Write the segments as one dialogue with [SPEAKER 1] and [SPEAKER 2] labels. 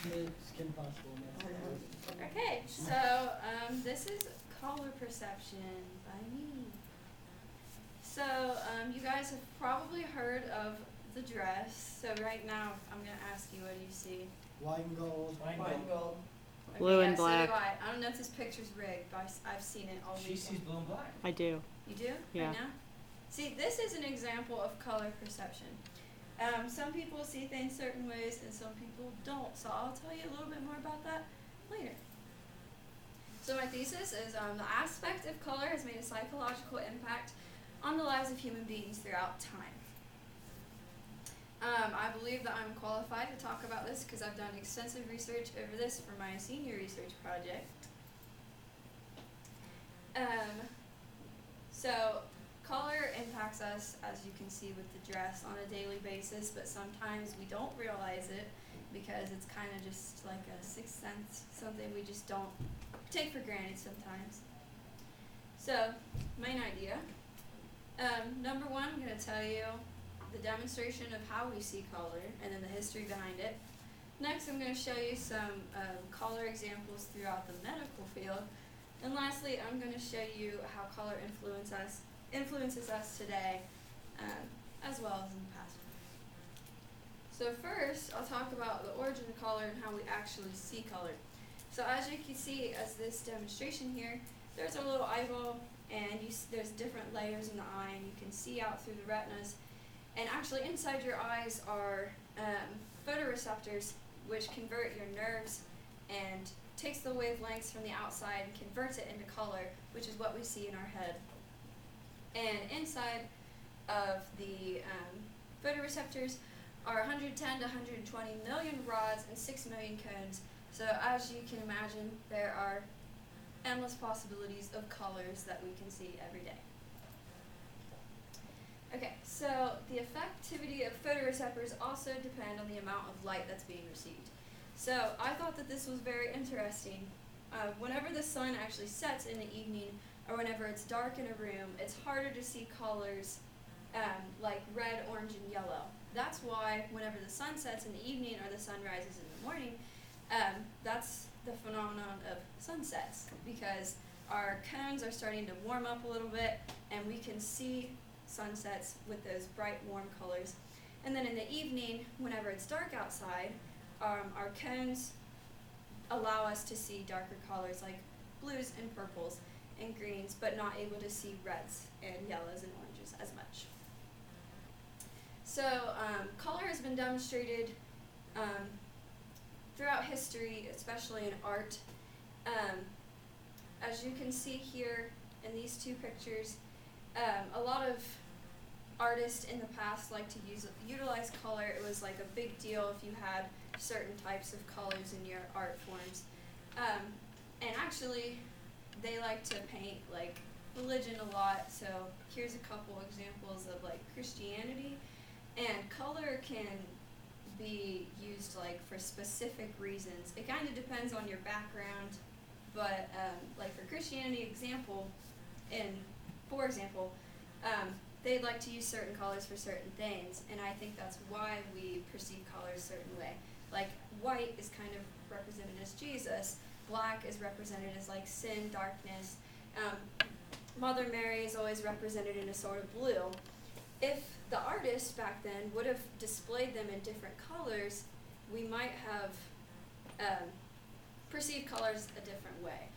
[SPEAKER 1] It's Kim Possible.
[SPEAKER 2] Okay, so this is Color Perception by me. So you guys have probably heard of the dress. So right now I'm going to ask you, what do you see?
[SPEAKER 1] White and gold.
[SPEAKER 3] White and gold.
[SPEAKER 2] Okay,
[SPEAKER 4] Blue and
[SPEAKER 2] yeah,
[SPEAKER 4] black.
[SPEAKER 2] So do I. I don't know if this picture's rigged, but I've seen it all
[SPEAKER 3] She
[SPEAKER 2] weekend.
[SPEAKER 3] sees blue and black.
[SPEAKER 4] I do.
[SPEAKER 2] You do?
[SPEAKER 4] Yeah.
[SPEAKER 2] Right now? See, this is an example of color perception. Some people see things certain ways and some people don't. So I'll tell you a little bit more about that later. So my thesis is the aspect of color has made a psychological impact on the lives of human beings throughout time. I believe that I'm qualified to talk about this because I've done extensive research over this for my senior research project. So color impacts us, as you can see with the dress, on a daily basis, but sometimes we don't realize it because it's kind of just like a sixth sense, something we just don't take for granted sometimes. So, main idea. Number one, I'm going to tell you the demonstration of how we see color and then the history behind it. Next, I'm going to show you some color examples throughout the medical field. And lastly, I'm going to show you how color influences us today, as well as in the past. So first, I'll talk about the origin of color and how we actually see color. So as you can see, as this demonstration here, there's a little eyeball, and there's different layers in the eye, and you can see out through the retinas. And actually inside your eyes are photoreceptors, which convert your nerves and takes the wavelengths from the outside and converts it into color, which is what we see in our head. And inside of the photoreceptors are 110 to 120 million rods and 6 million cones. So as you can imagine, there are endless possibilities of colors that we can see every day. Okay, so the effectivity of photoreceptors also depend on the amount of light that's being received. So I thought that this was very interesting. Whenever the sun actually sets in the evening, or whenever it's dark in a room, it's harder to see colors like red, orange, and yellow. That's why whenever the sun sets in the evening or the sun rises in the morning, that's the phenomenon of sunsets, because our cones are starting to warm up a little bit and we can see sunsets with those bright warm colors. And then in the evening, whenever it's dark outside, our cones allow us to see darker colors like blues and purples and greens, but not able to see reds and yellows and oranges as much. So color has been demonstrated throughout history, especially in art. As you can see here in these two pictures, a lot of artists in the past like to utilize color. It was like a big deal if you had certain types of colors in your art forms. And actually, they like to paint like religion a lot. So here's a couple examples of like Christianity. And color can be used like for specific reasons. It kind of depends on your background, but like for Christianity for example, they'd like to use certain colors for certain things, and I think that's why we perceive colors a certain way. Like white is kind of represented as Jesus, black is represented as like sin, darkness. Mother Mary is always represented in a sort of blue. If the artists back then would have displayed them in different colors, we might have perceived colors a different way.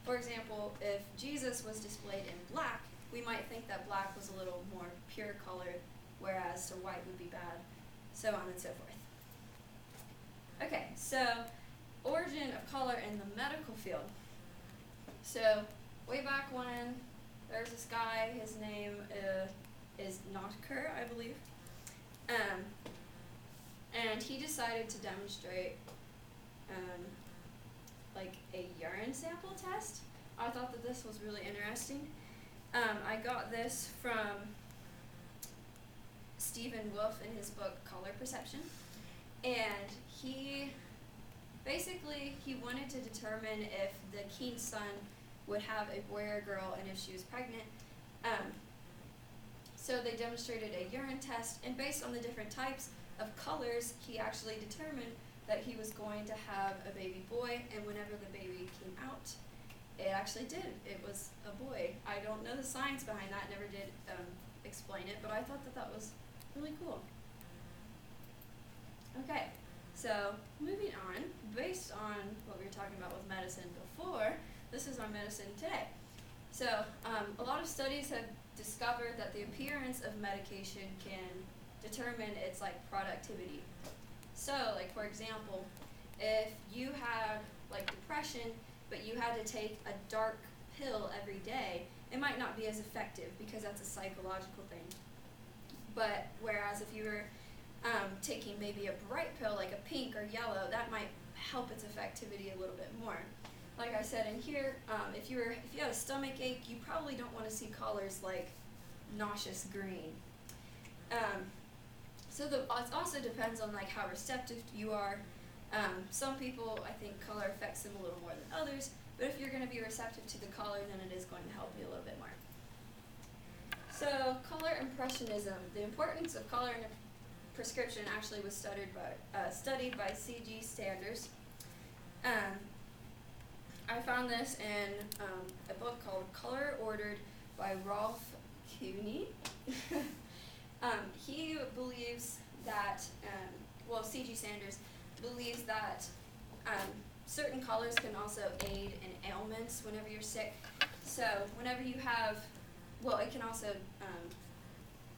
[SPEAKER 2] For example, if Jesus was displayed in black, we might think that black was a little more pure color, whereas so white would be bad, so on and so forth. Okay, so origin of color in the medical field. So way back when, there's this guy, his name is Notker, I believe, and he decided to demonstrate like a urine sample test. I thought that this was really interesting. I got this from Stephen Wolfe in his book Color Perception, and he wanted to determine if the king's son would have a boy or a girl and if she was pregnant. So they demonstrated a urine test, and based on the different types of colors, he actually determined that he was going to have a baby boy, and whenever the baby came out, it actually did. It was a boy. I don't know the science behind that, never did explain it, but I thought that that was really cool. Okay, so moving on, based on what we were talking about with medicine before, this is our medicine today. So a lot of studies have discovered that the appearance of medication can determine its like productivity. So like for example, if you have like depression, but you had to take a dark pill every day, it might not be as effective because that's a psychological thing. But whereas if you were taking maybe a bright pill like a pink or yellow, that might help its effectivity a little bit more. Like I said in here, if you had a stomach ache, you probably don't want to see colors like nauseous green. So it also depends on like how receptive you are. Some people, I think color affects them a little more than others, but if you're going to be receptive to the color, then it is going to help you a little bit more. So color impressionism, the importance of color in a prescription actually was studied by C.G. Sanders. I found this in a book called Color Ordered by Rolf Kuhne. He believes that, C.G. Sanders believes that certain colors can also aid in ailments whenever you're sick. So whenever you have, it can also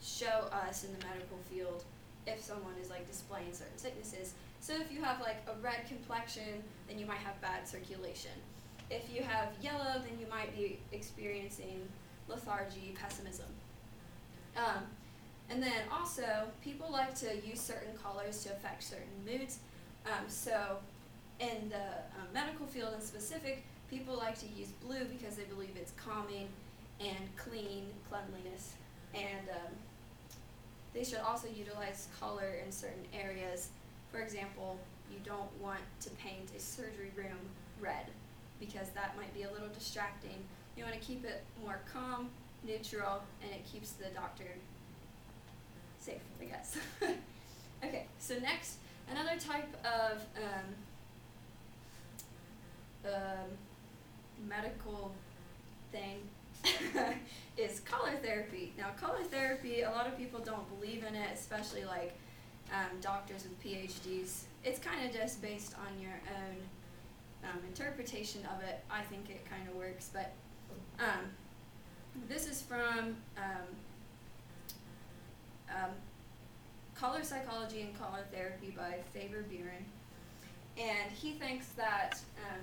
[SPEAKER 2] show us in the medical field if someone is like displaying certain sicknesses. So if you have like a red complexion, then you might have bad circulation. If you have yellow, then you might be experiencing lethargy, pessimism. And then also, people like to use certain colors to affect certain moods. So in the medical field in specific, people like to use blue because they believe it's calming and cleanliness. And they should also utilize color in certain areas. For example, you don't want to paint a surgery room red because that might be a little distracting. You want to keep it more calm, neutral, and it keeps the doctor safe, I guess. Okay, so next, another type of medical thing is color therapy. Now, color therapy, a lot of people don't believe in it, especially like doctors with PhDs. It's kind of just based on your own interpretation of it. I think it kind of works, but this is from Color Psychology and Color Therapy by Faber Buren. And he thinks that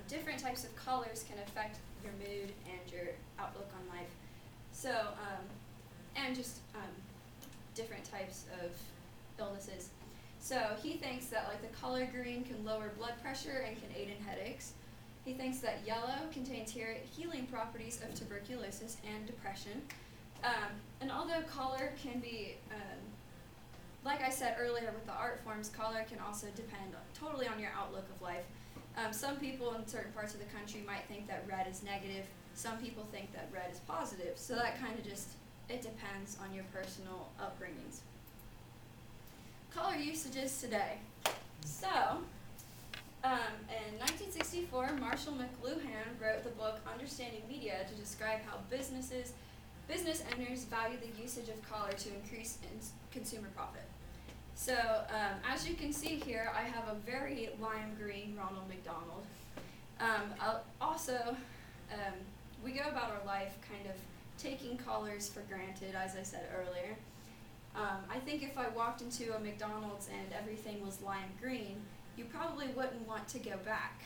[SPEAKER 2] different types of colors can affect your mood and your outlook on life. So, and just different types of illnesses. So he thinks that like the color green can lower blood pressure and can aid in headaches. He thinks that yellow contains healing properties of tuberculosis and depression. And although color can be, like I said earlier with the art forms, color can also depend totally on your outlook of life. Some people in certain parts of the country might think that red is negative. Some people think that red is positive. So that kind of it depends on your personal upbringings. Color usages today. So, in 1964, Marshall McLuhan wrote the book Understanding Media to describe how business owners value the usage of color to increase consumer profit. So, as you can see here, I have a very lime green Ronald McDonald. We go about our life kind of taking colors for granted, as I said earlier. I think if I walked into a McDonald's and everything was lime green, you probably wouldn't want to go back.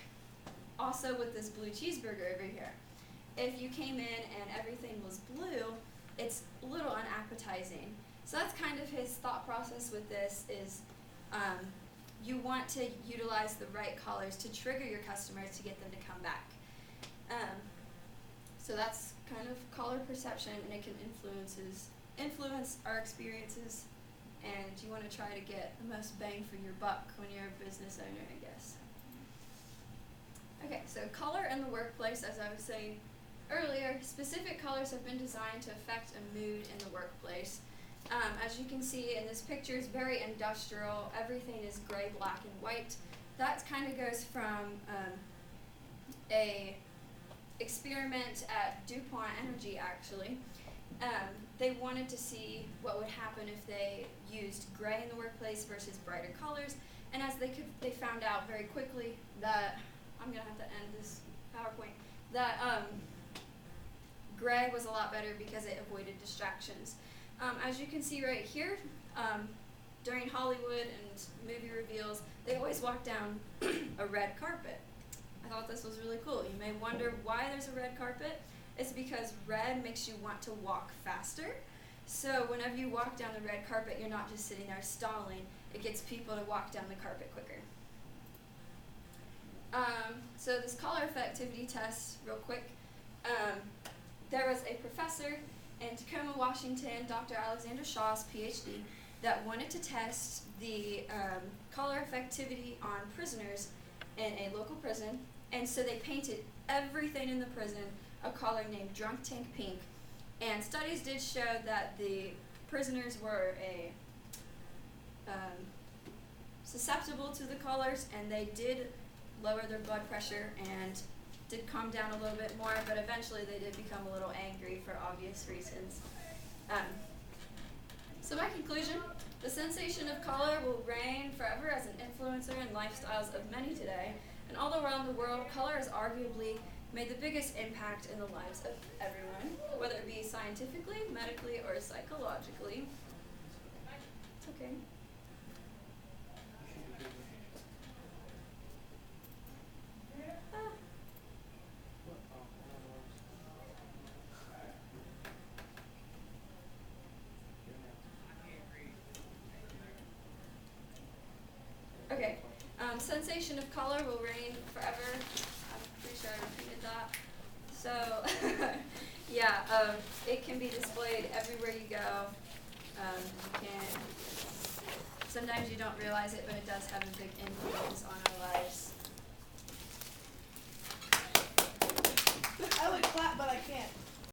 [SPEAKER 2] Also with this blue cheeseburger over here. If you came in and everything was blue, it's a little unappetizing. So that's kind of his thought process with this is you want to utilize the right colors to trigger your customers to get them to come back. So that's kind of color perception, and it can influence our experiences, and you want to try to get the most bang for your buck when you're a business owner, I guess. Okay, so color in the workplace, as I was saying earlier, specific colors have been designed to affect a mood in the workplace. As you can see in this picture, it's very industrial. Everything is gray, black, and white. that kind of goes from a experiment at DuPont Energy, actually. They wanted to see what would happen if they used gray in the workplace versus brighter colors, and as they found out very quickly that, I'm gonna have to end this PowerPoint, that gray was a lot better because it avoided distractions. As you can see right here, during Hollywood and movie reveals, they always walk down a red carpet. I thought this was really cool. You may wonder why there's a red carpet. It's because red makes you want to walk faster. So whenever you walk down the red carpet, you're not just sitting there stalling. It gets people to walk down the carpet quicker. So this color effectivity test, real quick. There was a professor in Tacoma, Washington, Dr. Alexander Shaw's PhD, that wanted to test the color effectivity on prisoners in a local prison, and so they painted everything in the prison a color named Drunk Tank Pink, and studies did show that the prisoners were susceptible to the colors, and they did lower their blood pressure and did calm down a little bit more, but eventually they did become a little angry for obvious reasons. So my conclusion, the sensation of color will reign forever as an influencer in lifestyles of many today, and all around the world, color has arguably made the biggest impact in the lives of everyone, whether it be scientifically, medically, or psychologically. It's okay. Okay, sensation of color will reign forever. I'm pretty sure I repeated that. So, yeah, it can be displayed everywhere you go. Sometimes you don't realize it, but it does have a big influence on our lives.